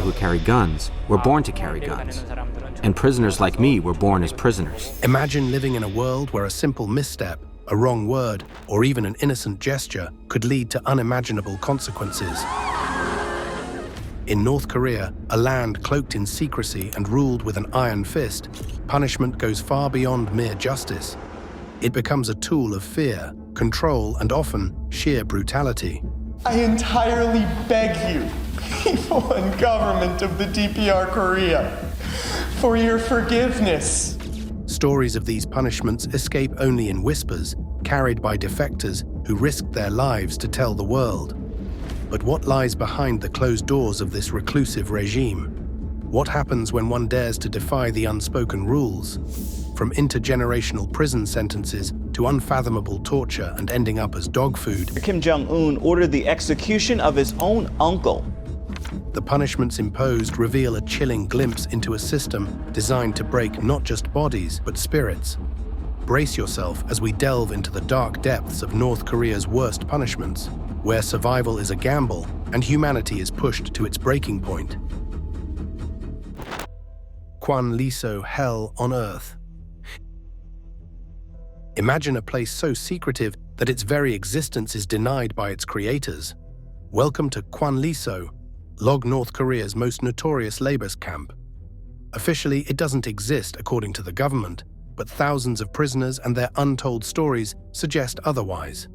who carry guns were born to carry guns, and prisoners like me were born as prisoners. Imagine living in a world where a simple misstep, a wrong word, or even an innocent gesture could lead to unimaginable consequences. In North Korea, a land cloaked in secrecy and ruled with an iron fist, punishment goes far beyond mere justice. It becomes a tool of fear, control, and often sheer brutality. I entirely beg you, people and government of the DPR Korea, for your forgiveness. Stories of these punishments escape only in whispers, carried by defectors who risked their lives to tell the world. But what lies behind the closed doors of this reclusive regime? What happens when one dares to defy the unspoken rules? From intergenerational prison sentences to unfathomable torture and ending up as dog food. Kim Jong-un ordered the execution of his own uncle. The punishments imposed reveal a chilling glimpse into a system designed to break not just bodies, but spirits. Brace yourself as we delve into the dark depths of North Korea's worst punishments, where survival is a gamble and humanity is pushed to its breaking point. Kwanliso, hell on earth. Imagine a place so secretive that its very existence is denied by its creators. Welcome to Kwanliso, North Korea's most notorious labor camp. Officially, it doesn't exist according to the government, but thousands of prisoners and their untold stories suggest otherwise.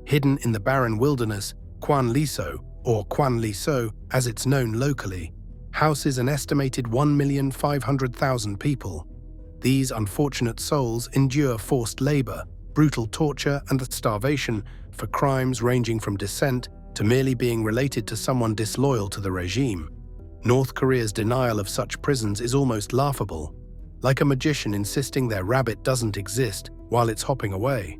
Hidden in the barren wilderness, Kwanliso, or Kwanliso as it's known locally, houses an estimated 1,500,000 people. These unfortunate souls endure forced labor, brutal torture, and starvation for crimes ranging from dissent to merely being related to someone disloyal to the regime. North Korea's denial of such prisons is almost laughable, like a magician insisting their rabbit doesn't exist while it's hopping away.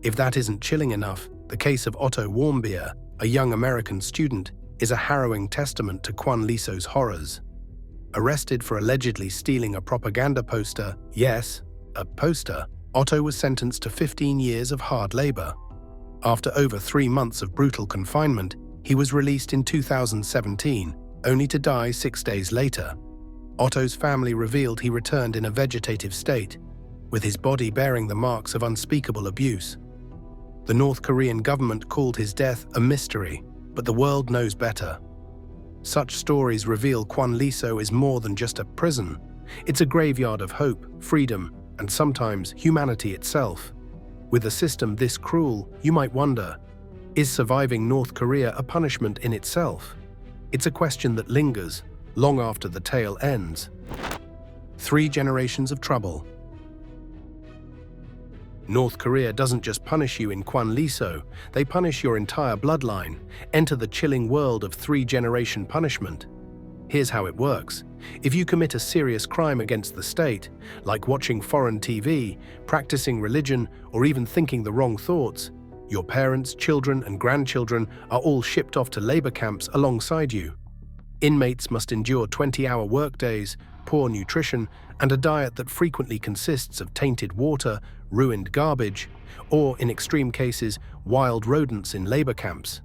If that isn't chilling enough, the case of Otto Warmbier, a young American student, is a harrowing testament to Kwanliso's horrors. Arrested for allegedly stealing a propaganda poster, yes, a poster, Otto was sentenced to 15 years of hard labor. After over 3 months of brutal confinement, he was released in 2017, only to die 6 days later. Otto's family revealed he returned in a vegetative state, with his body bearing the marks of unspeakable abuse. The North Korean government called his death a mystery, but the world knows better. Such stories reveal Kwanliso is more than just a prison. It's a graveyard of hope, freedom, and sometimes humanity itself. With a system this cruel, you might wonder, is surviving North Korea a punishment in itself? It's a question that lingers long after the tale ends. 3 generations of trouble. North Korea doesn't just punish you in Kwanliso, they punish your entire bloodline. Enter the chilling world of 3-generation punishment. Here's how it works. If you commit a serious crime against the state, like watching foreign TV, practicing religion, or even thinking the wrong thoughts, your parents, children, and grandchildren are all shipped off to labor camps alongside you. Inmates must endure 20-hour workdays, poor nutrition, and a diet that frequently consists of tainted water, ruined garbage, or, in extreme cases, wild rodents in labor camps.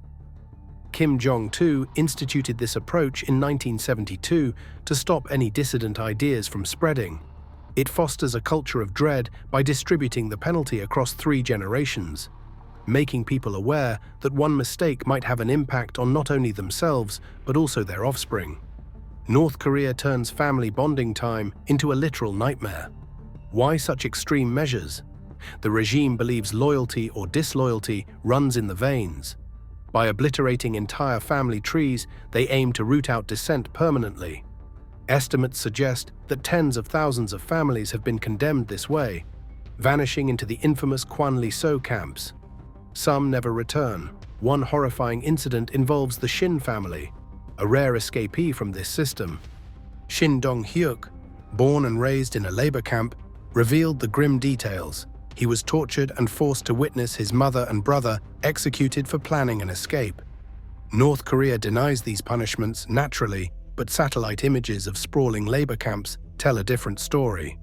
Kim Jong-un instituted this approach in 1972 to stop any dissident ideas from spreading. It fosters a culture of dread by distributing the penalty across 3 generations, making people aware that one mistake might have an impact on not only themselves, but also their offspring. North Korea turns family bonding time into a literal nightmare. Why such extreme measures? The regime believes loyalty or disloyalty runs in the veins. By obliterating entire family trees, they aim to root out dissent permanently. Estimates suggest that tens of thousands of families have been condemned this way, vanishing into the infamous Kwanliso camps. Some never return. One horrifying incident involves the Shin family, a rare escapee from this system. Shin Dong-hyuk, born and raised in a labor camp, revealed the grim details. He was tortured and forced to witness his mother and brother executed for planning an escape. North Korea denies these punishments naturally, but satellite images of sprawling labor camps tell a different story.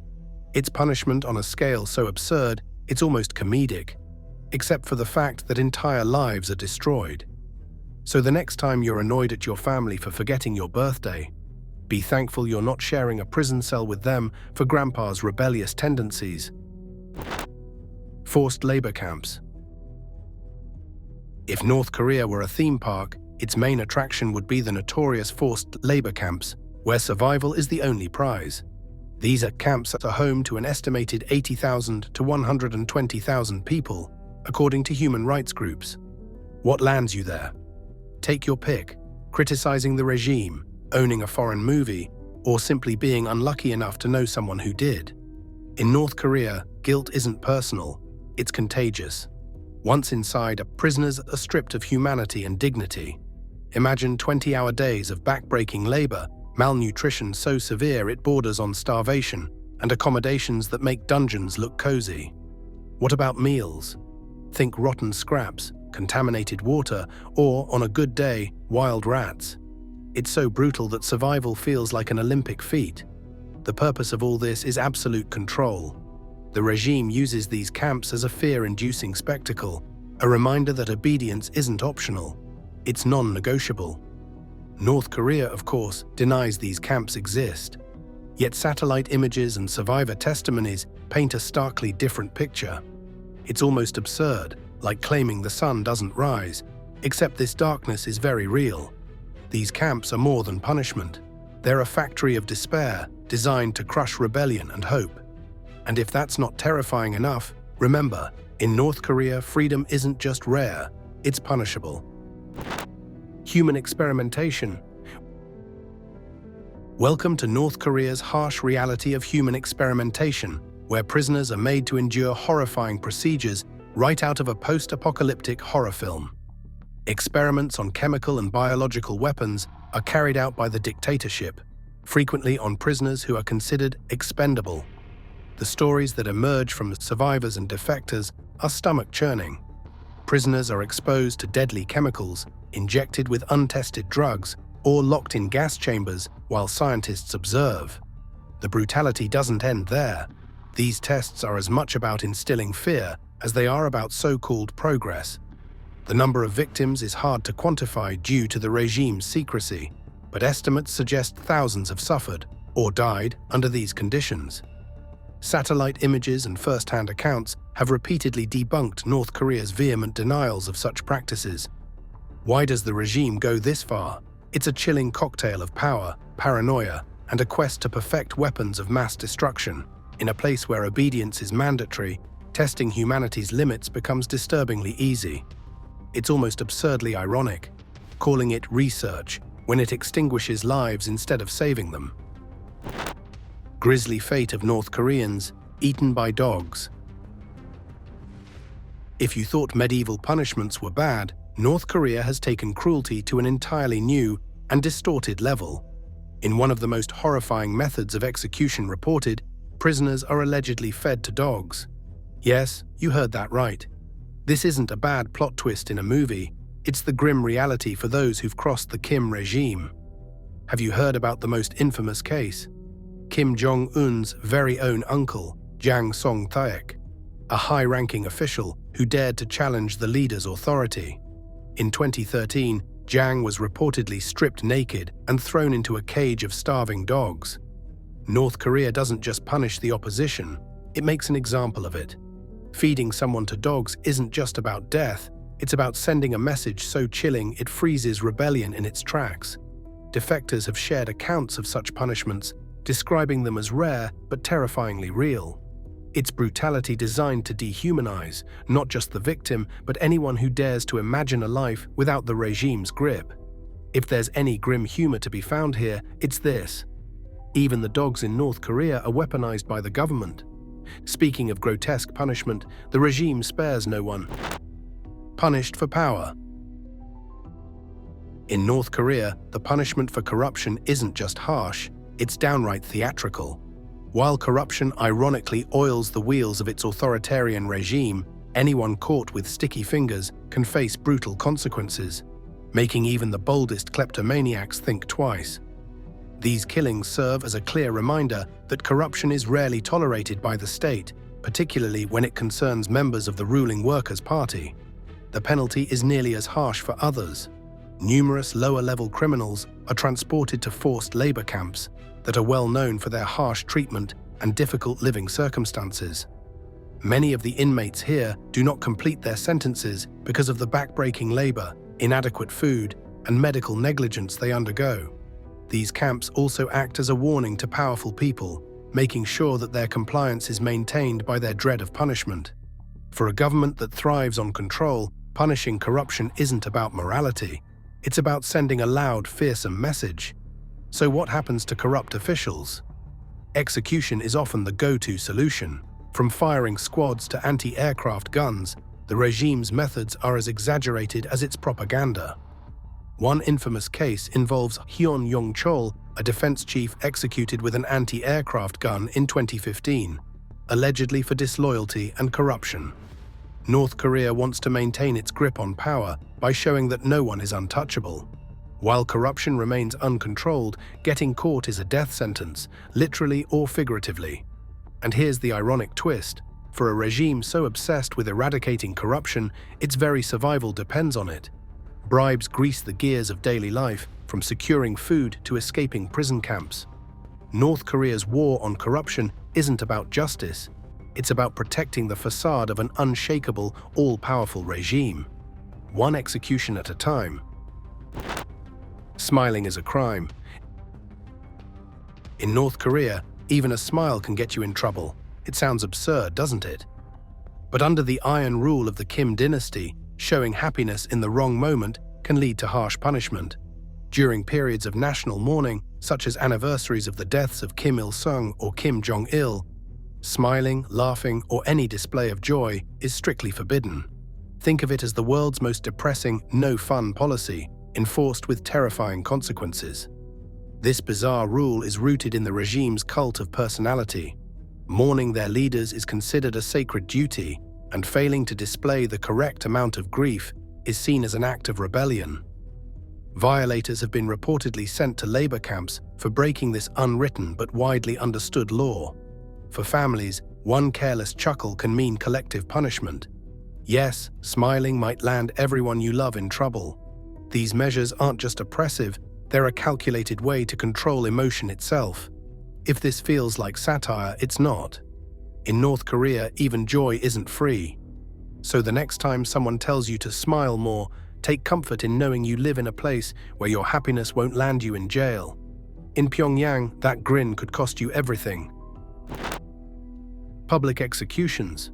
It's punishment on a scale so absurd, it's almost comedic, except for the fact that entire lives are destroyed. So the next time you're annoyed at your family for forgetting your birthday, Be thankful you're not sharing a prison cell with them for grandpa's rebellious tendencies. Forced labor camps. If North Korea were a theme park, its main attraction would be the notorious forced labor camps, where survival is the only prize. These camps are home to an estimated 80,000 to 120,000 people, according to human rights groups. What lands you there? Take your pick: criticizing the regime, owning a foreign movie, or simply being unlucky enough to know someone who did. In North Korea, guilt isn't personal, it's contagious. Once inside, prisoners are stripped of humanity and dignity. Imagine 20-hour days of back-breaking labor, malnutrition so severe it borders on starvation, and accommodations that make dungeons look cozy. What about meals? Think rotten scraps, contaminated water, or, on a good day, wild rats. It's so brutal that survival feels like an Olympic feat. The purpose of all this is absolute control. The regime uses these camps as a fear-inducing spectacle, a reminder that obedience isn't optional. It's non-negotiable. North Korea, of course, denies these camps exist. Yet satellite images and survivor testimonies paint a starkly different picture. It's almost absurd, like claiming the sun doesn't rise, except this darkness is very real. These camps are more than punishment. They're a factory of despair, designed to crush rebellion and hope. And if that's not terrifying enough, remember, in North Korea, freedom isn't just rare, it's punishable. Human experimentation. Welcome to North Korea's harsh reality of human experimentation, where prisoners are made to endure horrifying procedures right out of a post-apocalyptic horror film. Experiments on chemical and biological weapons are carried out by the dictatorship, frequently on prisoners who are considered expendable. The stories that emerge from survivors and defectors are stomach-churning. Prisoners are exposed to deadly chemicals, injected with untested drugs, or locked in gas chambers while scientists observe. The brutality doesn't end there. These tests are as much about instilling fear as they are about so-called progress. The number of victims is hard to quantify due to the regime's secrecy, but estimates suggest thousands have suffered or died under these conditions. Satellite images and first-hand accounts have repeatedly debunked North Korea's vehement denials of such practices. Why does the regime go this far? It's a chilling cocktail of power, paranoia, and a quest to perfect weapons of mass destruction. In a place where obedience is mandatory, testing humanity's limits becomes disturbingly easy. It's almost absurdly ironic, calling it research when it extinguishes lives instead of saving them. Grisly fate of North Koreans, eaten by dogs. If you thought medieval punishments were bad, North Korea has taken cruelty to an entirely new and distorted level. In one of the most horrifying methods of execution reported, prisoners are allegedly fed to dogs. Yes, you heard that right. This isn't a bad plot twist in a movie, it's the grim reality for those who've crossed the Kim regime. Have you heard about the most infamous case? Kim Jong-un's very own uncle, Jang Song-taek, a high-ranking official who dared to challenge the leader's authority. In 2013, Jang was reportedly stripped naked and thrown into a cage of starving dogs. North Korea doesn't just punish the opposition, it makes an example of it. Feeding someone to dogs isn't just about death, it's about sending a message so chilling it freezes rebellion in its tracks. Defectors have shared accounts of such punishments, describing them as rare but terrifyingly real. It's brutality designed to dehumanize, not just the victim, but anyone who dares to imagine a life without the regime's grip. If there's any grim humor to be found here, it's this. Even the dogs in North Korea are weaponized by the government. Speaking of grotesque punishment, the regime spares no one. Punished for power. In North Korea, the punishment for corruption isn't just harsh, it's downright theatrical. While corruption ironically oils the wheels of its authoritarian regime, anyone caught with sticky fingers can face brutal consequences, making even the boldest kleptomaniacs think twice. These killings serve as a clear reminder that corruption is rarely tolerated by the state, particularly when it concerns members of the ruling Workers' Party. The penalty is nearly as harsh for others. Numerous lower-level criminals are transported to forced labor camps that are well known for their harsh treatment and difficult living circumstances. Many of the inmates here do not complete their sentences because of the backbreaking labor, inadequate food, and medical negligence they undergo. These camps also act as a warning to powerful people, making sure that their compliance is maintained by their dread of punishment. For a government that thrives on control, punishing corruption isn't about morality. It's about sending a loud, fearsome message. So what happens to corrupt officials? Execution is often the go-to solution. From firing squads to anti-aircraft guns, the regime's methods are as exaggerated as its propaganda. One infamous case involves Hyun Yong-chol, a defense chief executed with an anti-aircraft gun in 2015, allegedly for disloyalty and corruption. North Korea wants to maintain its grip on power by showing that no one is untouchable. While corruption remains uncontrolled, getting caught is a death sentence, literally or figuratively. And here's the ironic twist. For a regime so obsessed with eradicating corruption, its very survival depends on it. Bribes grease the gears of daily life, from securing food to escaping prison camps. North Korea's war on corruption isn't about justice. It's about protecting the facade of an unshakable, all-powerful regime. One execution at a time. Smiling is a crime. In North Korea, even a smile can get you in trouble. It sounds absurd, doesn't it? But under the iron rule of the Kim dynasty, showing happiness in the wrong moment can lead to harsh punishment. During periods of national mourning, such as anniversaries of the deaths of Kim Il-sung or Kim Jong-il, smiling, laughing, or any display of joy is strictly forbidden. Think of it as the world's most depressing, no-fun policy, enforced with terrifying consequences. This bizarre rule is rooted in the regime's cult of personality. Mourning their leaders is considered a sacred duty, and failing to display the correct amount of grief is seen as an act of rebellion. Violators have been reportedly sent to labor camps for breaking this unwritten but widely understood law. For families, one careless chuckle can mean collective punishment. Yes, smiling might land everyone you love in trouble. These measures aren't just oppressive, they're a calculated way to control emotion itself. If this feels like satire, it's not. In North Korea, even joy isn't free. So the next time someone tells you to smile more, take comfort in knowing you live in a place where your happiness won't land you in jail. In Pyongyang, that grin could cost you everything. Public executions.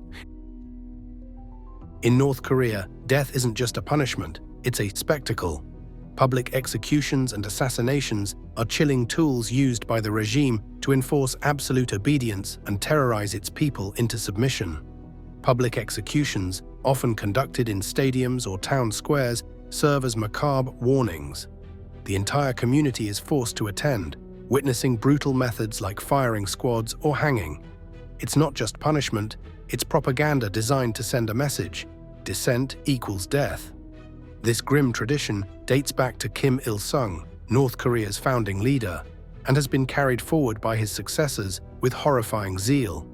In North Korea, death isn't just a punishment, it's a spectacle. Public executions and assassinations are chilling tools used by the regime to enforce absolute obedience and terrorize its people into submission. Public executions, often conducted in stadiums or town squares, serve as macabre warnings. The entire community is forced to attend, witnessing brutal methods like firing squads or hanging. It's not just punishment, it's propaganda designed to send a message: dissent equals death. This grim tradition dates back to Kim Il-sung, North Korea's founding leader, and has been carried forward by his successors with horrifying zeal.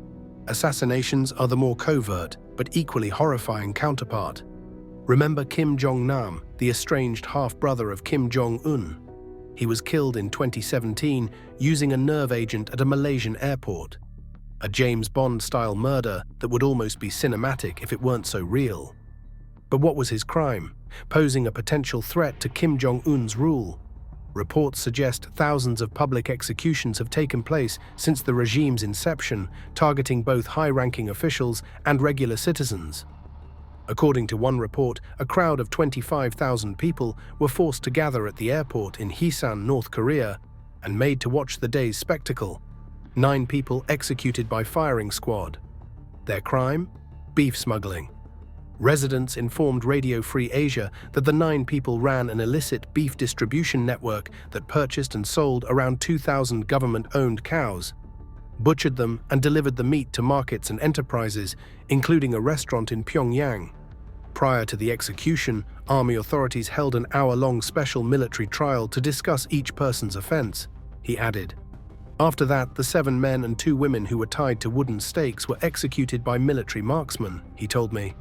Assassinations are the more covert, but equally horrifying counterpart. Remember Kim Jong-nam, the estranged half-brother of Kim Jong-un. He was killed in 2017 using a nerve agent at a Malaysian airport. A James Bond-style murder that would almost be cinematic if it weren't so real. But what was his crime? Posing a potential threat to Kim Jong-un's rule. Reports suggest thousands of public executions have taken place since the regime's inception, targeting both high-ranking officials and regular citizens. According to one report, a crowd of 25,000 people were forced to gather at the airport in Hisan, North Korea, and made to watch the day's spectacle. 9 people executed by firing squad. Their crime? Beef smuggling. Residents informed Radio Free Asia that the 9 people ran an illicit beef distribution network that purchased and sold around 2,000 government-owned cows, butchered them and delivered the meat to markets and enterprises, including a restaurant in Pyongyang. Prior to the execution, army authorities held an hour-long special military trial to discuss each person's offense, he added. After that, the 7 men and 2 women who were tied to wooden stakes were executed by military marksmen, he told me.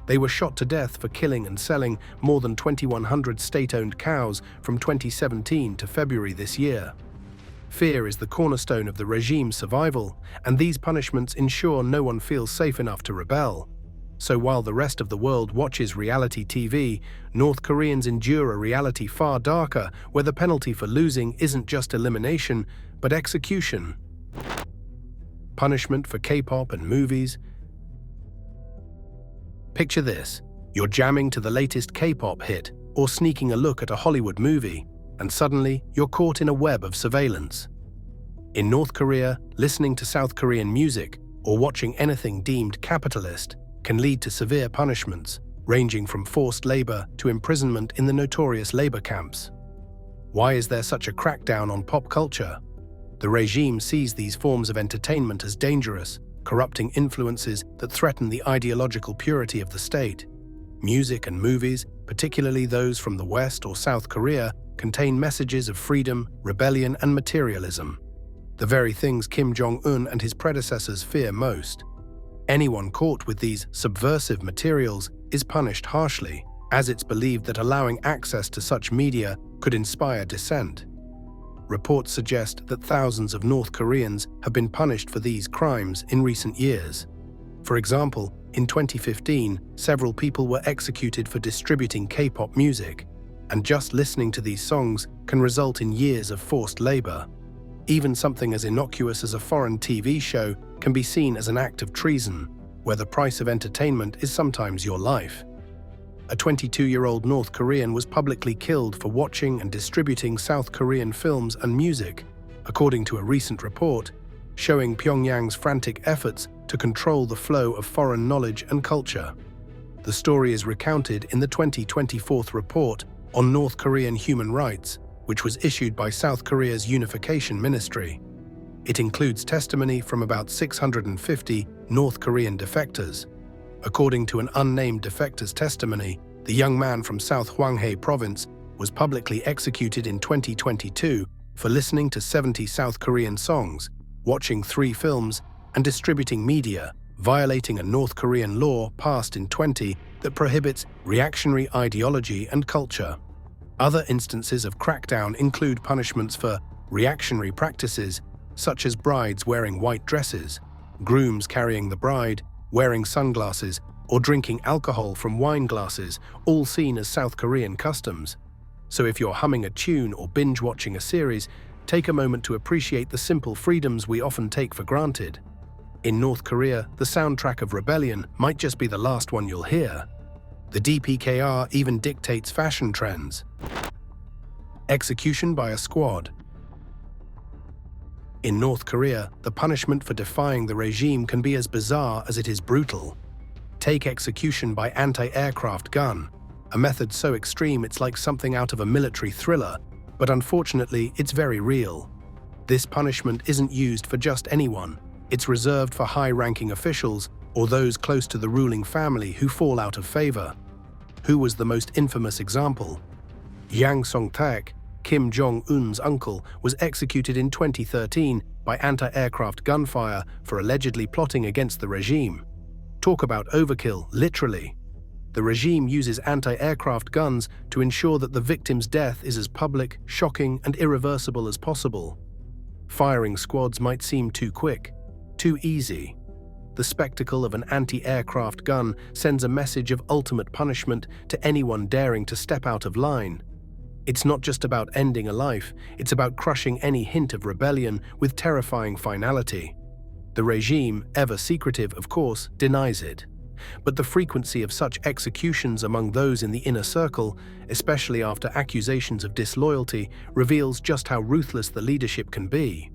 They were shot to death for killing and selling more than 2,100 state-owned cows from 2017 to February this year. Fear is the cornerstone of the regime's survival, and these punishments ensure no one feels safe enough to rebel. So while the rest of the world watches reality TV, North Koreans endure a reality far darker, where the penalty for losing isn't just elimination, but execution. Punishment for K-pop and movies. Picture this: you're jamming to the latest K-pop hit, or sneaking a look at a Hollywood movie, and suddenly you're caught in a web of surveillance. In North Korea, listening to South Korean music, or watching anything deemed capitalist, can lead to severe punishments, ranging from forced labor to imprisonment in the notorious labor camps. Why is there such a crackdown on pop culture? The regime sees these forms of entertainment as dangerous, corrupting influences that threaten the ideological purity of the state. Music and movies, particularly those from the West or South Korea, contain messages of freedom, rebellion, and materialism. The very things Kim Jong-un and his predecessors fear most. Anyone caught with these subversive materials is punished harshly, as it's believed that allowing access to such media could inspire dissent. Reports suggest that thousands of North Koreans have been punished for these crimes in recent years. For example, in 2015, several people were executed for distributing K-pop music, and just listening to these songs can result in years of forced labor. Even something as innocuous as a foreign TV show can be seen as an act of treason, where the price of entertainment is sometimes your life. A 22-year-old North Korean was publicly killed for watching and distributing South Korean films and music, according to a recent report showing Pyongyang's frantic efforts to control the flow of foreign knowledge and culture. The story is recounted in the 2024 report on North Korean human rights, which was issued by South Korea's Unification Ministry. It includes testimony from about 650 North Korean defectors. According to an unnamed defector's testimony, the young man from South Hwanghae province was publicly executed in 2022 for listening to 70 South Korean songs, watching 3 films, and distributing media, violating a North Korean law passed in 20 that prohibits reactionary ideology and culture. Other instances of crackdown include punishments for reactionary practices, such as brides wearing white dresses, grooms carrying the bride, wearing sunglasses, or drinking alcohol from wine glasses, all seen as South Korean customs. So if you're humming a tune or binge-watching a series, take a moment to appreciate the simple freedoms we often take for granted. In North Korea, the soundtrack of rebellion might just be the last one you'll hear. The DPKR even dictates fashion trends. Execution by a squad. In North Korea, the punishment for defying the regime can be as bizarre as it is brutal. Take execution by anti-aircraft gun, a method so extreme it's like something out of a military thriller, but unfortunately it's very real. This punishment isn't used for just anyone. It's reserved for high-ranking officials or those close to the ruling family who fall out of favor. Who was the most infamous example? Yang Song-taek, Kim Jong-un's uncle, was executed in 2013 by anti-aircraft gunfire for allegedly plotting against the regime. Talk about overkill, literally. The regime uses anti-aircraft guns to ensure that the victim's death is as public, shocking, and irreversible as possible. Firing squads might seem too quick, too easy. The spectacle of an anti-aircraft gun sends a message of ultimate punishment to anyone daring to step out of line. It's not just about ending a life, it's about crushing any hint of rebellion with terrifying finality. The regime, ever secretive of course, denies it. But the frequency of such executions among those in the inner circle, especially after accusations of disloyalty, reveals just how ruthless the leadership can be.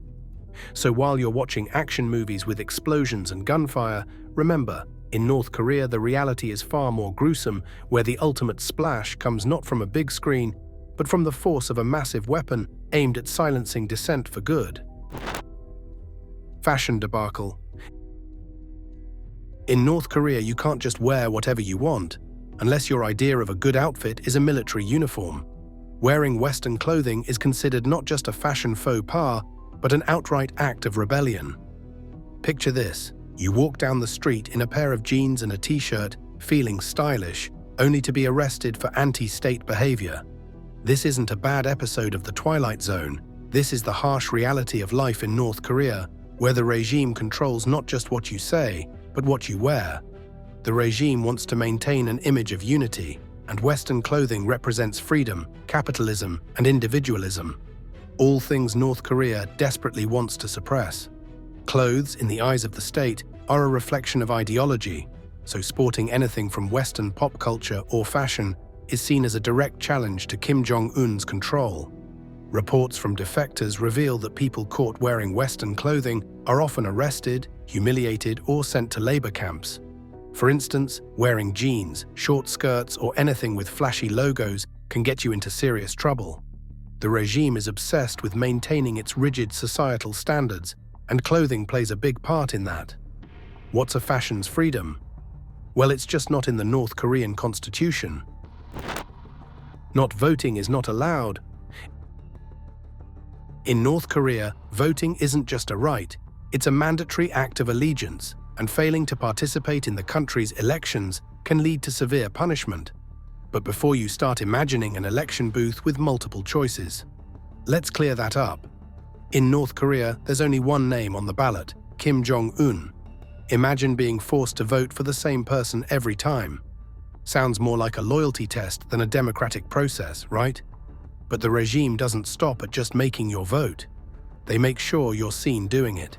So while you're watching action movies with explosions and gunfire, remember, in North Korea the reality is far more gruesome, where the ultimate splash comes not from a big screen, but from the force of a massive weapon aimed at silencing dissent for good. Fashion debacle. In North Korea, you can't just wear whatever you want, unless your idea of a good outfit is a military uniform. Wearing Western clothing is considered not just a fashion faux pas, but an outright act of rebellion. Picture this: you walk down the street in a pair of jeans and a t-shirt, feeling stylish, only to be arrested for anti-state behavior. This isn't a bad episode of The Twilight Zone. This is the harsh reality of life in North Korea, where the regime controls not just what you say, but what you wear. The regime wants to maintain an image of unity, and Western clothing represents freedom, capitalism, and individualism. All things North Korea desperately wants to suppress. Clothes, in the eyes of the state, are a reflection of ideology, so sporting anything from Western pop culture or fashion is seen as a direct challenge to Kim Jong-un's control. Reports from defectors reveal that people caught wearing Western clothing are often arrested, humiliated, or sent to labor camps. For instance, wearing jeans, short skirts, or anything with flashy logos can get you into serious trouble. The regime is obsessed with maintaining its rigid societal standards, and clothing plays a big part in that. What's a fashion's freedom? Well, it's just not in the North Korean constitution. Not voting is not allowed. In North Korea, voting isn't just a right, it's a mandatory act of allegiance, and failing to participate in the country's elections can lead to severe punishment. But before you start imagining an election booth with multiple choices, let's clear that up. In North Korea, there's only one name on the ballot, Kim Jong-un. Imagine being forced to vote for the same person every time. Sounds more like a loyalty test than a democratic process, right? But the regime doesn't stop at just making your vote. They make sure you're seen doing it.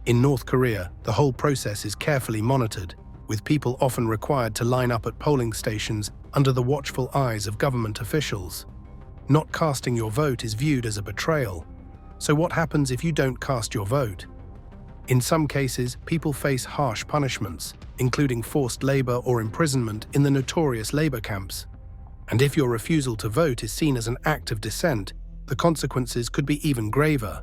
In North Korea, the whole process is carefully monitored, with people often required to line up at polling stations under the watchful eyes of government officials. Not casting your vote is viewed as a betrayal. So what happens if you don't cast your vote? In some cases, people face harsh punishments, including forced labor or imprisonment in the notorious labor camps. And if your refusal to vote is seen as an act of dissent, the consequences could be even graver.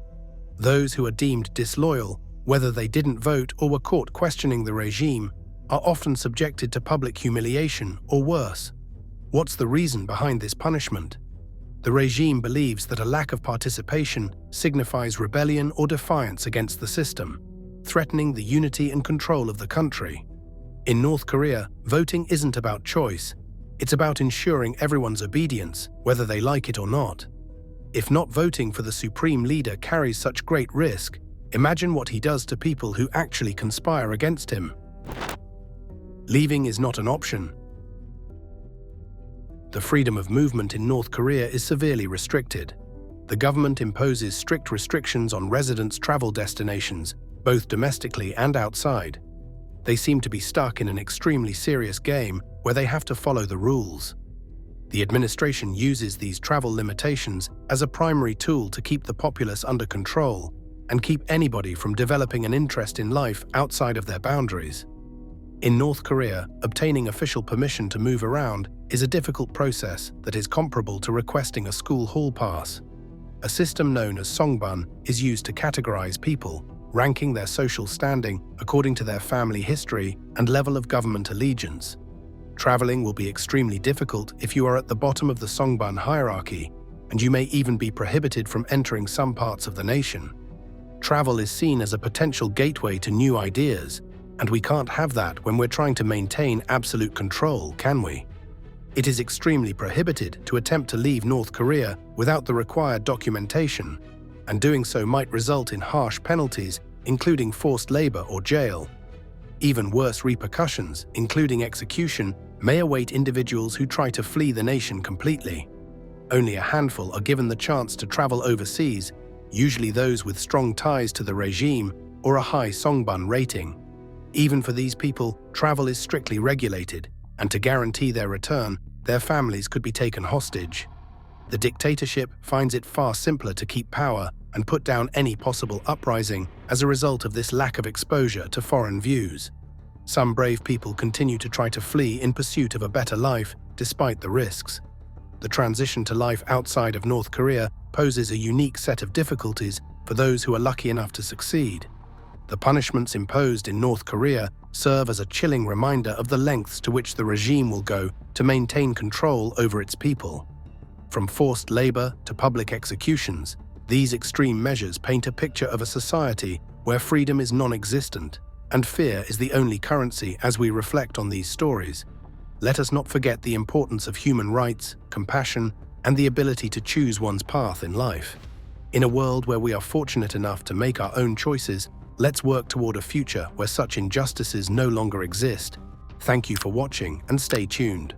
Those who are deemed disloyal, whether they didn't vote or were caught questioning the regime, are often subjected to public humiliation or worse. What's the reason behind this punishment? The regime believes that a lack of participation signifies rebellion or defiance against the system, threatening the unity and control of the country. In North Korea, voting isn't about choice. It's about ensuring everyone's obedience, whether they like it or not. If not voting for the supreme leader carries such great risk, imagine what he does to people who actually conspire against him. Leaving is not an option. The freedom of movement in North Korea is severely restricted. The government imposes strict restrictions on residents' travel destinations, both domestically and outside. They seem to be stuck in an extremely serious game where they have to follow the rules. The administration uses these travel limitations as a primary tool to keep the populace under control and keep anybody from developing an interest in life outside of their boundaries. In North Korea, obtaining official permission to move around is a difficult process that is comparable to requesting a school hall pass. A system known as songbun is used to categorize people, ranking their social standing according to their family history and level of government allegiance. Traveling will be extremely difficult if you are at the bottom of the songbun hierarchy, and you may even be prohibited from entering some parts of the nation. Travel is seen as a potential gateway to new ideas, and we can't have that when we're trying to maintain absolute control, can we? It is extremely prohibited to attempt to leave North Korea without the required documentation, and doing so might result in harsh penalties, including forced labor or jail. Even worse repercussions, including execution, may await individuals who try to flee the nation completely. Only a handful are given the chance to travel overseas, usually those with strong ties to the regime or a high songbun rating. Even for these people, travel is strictly regulated, and to guarantee their return, their families could be taken hostage. The dictatorship finds it far simpler to keep power and put down any possible uprising as a result of this lack of exposure to foreign views. Some brave people continue to try to flee in pursuit of a better life, despite the risks. The transition to life outside of North Korea poses a unique set of difficulties for those who are lucky enough to succeed. The punishments imposed in North Korea serve as a chilling reminder of the lengths to which the regime will go to maintain control over its people. From forced labor to public executions, these extreme measures paint a picture of a society where freedom is non-existent and fear is the only currency as we reflect on these stories. Let us not forget the importance of human rights, compassion, and the ability to choose one's path in life. In a world where we are fortunate enough to make our own choices, let's work toward a future where such injustices no longer exist. Thank you for watching and stay tuned.